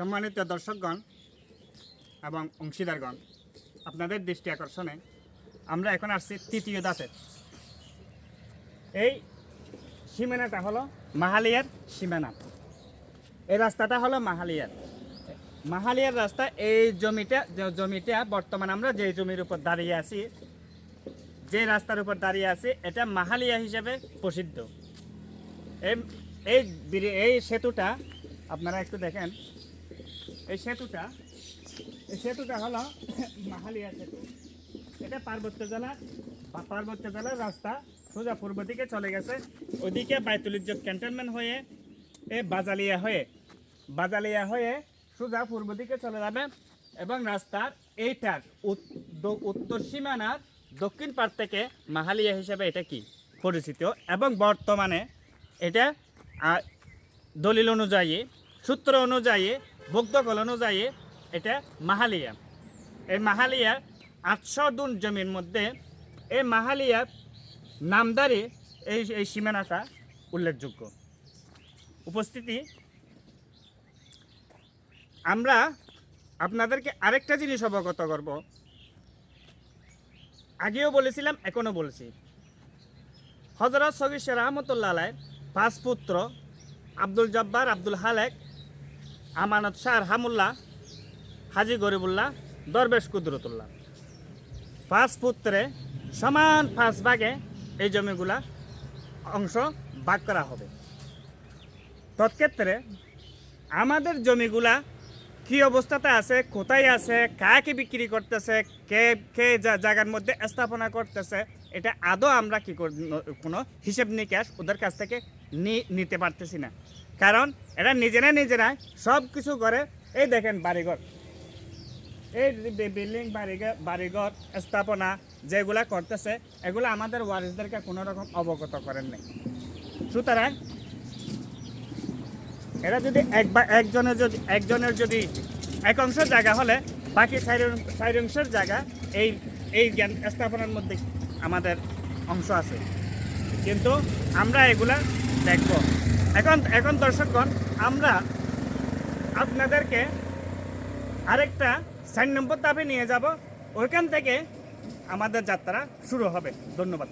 সম্মানিত দর্শকগণ এবং অংশীদারগণ, আপনাদের দৃষ্টি আকর্ষণে আমরা এখন আসছি তৃতীয় দাঁতে। এই সীমানাটা হলো মাহালিয়ার সীমানা। এই রাস্তাটা হলো মাহালিয়ার রাস্তা। এই জমিটা বর্তমানে আমরা যে জমির উপর দাঁড়িয়ে আছি, যে রাস্তার উপর দাঁড়িয়ে আছি, এটা মাহালিয়া হিসেবে প্রসিদ্ধ। এই সেতুটা আপনারা একটু দেখেন। এই সেতুটা হলো মাহালিয়া সেতু। এটা পার্বত্য জেলার রাস্তা সোজা পূর্ব দিকে চলে গেছে। ওইদিকে বাইতুল ইজ্জত ক্যান্টনমেন্ট হয়ে বাজালিয়া হয়ে সোজা পূর্ব দিকে চলে যাবে এবং রাস্তার এইটার উত্তর সীমানার দক্ষিণ পাড় থেকে মাহালিয়া হিসেবে এটা কি পরিচিত। এবং বর্তমানে এটা দলিল অনুযায়ী, সূত্র অনুযায়ী, বৌদ্ধকল অনুযায়ী এটা মাহালিয়া। এই মাহালিয়ার 800 দুন জমির মধ্যে এই মাহালিয়ার নামদারি এই সীমানাটা উল্লেখযোগ্য। উপস্থিতি, আমরা আপনাদেরকে আরেকটা জিনিস অবগত করব। আগেও বলেছিলাম, এখনও বলছি। হযরত সগীর শাহ রহমতুল্লাহ আলাইহির 5 পুত্র আব্দুল জব্বার, আব্দুল হালেক, আমানত শাহ রহমুল্লাহ, হাজি গরিবুল্লাহ, দরবেশ কুদরতুল্লাহ, 5 পুত্রে সমান 5 ভাগে এই জমিগুলা অংশ ভাগ করা হবে। তৎক্ষেত্রে আমাদের জমিগুলা কি অবস্থাতে আছে, কোথায় আছে, কাকে বিক্রি করতেছে, কে জায়গার মধ্যে স্থাপনা করতেছে, এটা আদৌ আমরা কোনো হিসেব নিকাশ ওদের কাছ থেকে নিতে পারতেছি না। কারণ এরা নিজেরাই সব কিছু করে। এই দেখেন বাড়িঘর, এই বিল্ডিং বাড়িঘর স্থাপনা যেগুলা করতেছে, এগুলো আমাদের ওয়ারিসদেরকে কোনো রকম অবগত করেন নাই। সুতরাং এরা যদি একজনের যদি এক অংশ জায়গা হলে বাকি 4 অংশের জায়গা এই জ্ঞান স্থাপনার মধ্যে আমাদের অংশ আছে। কিন্তু আমরা এগুলা দেখব। এখন দর্শকগণ, আমরা আপনাদেরকে আরেকটা 4 নম্বর ধাপে নিয়ে যাব। ওইখান থেকে আমাদের যাত্রা শুরু হবে। ধন্যবাদ।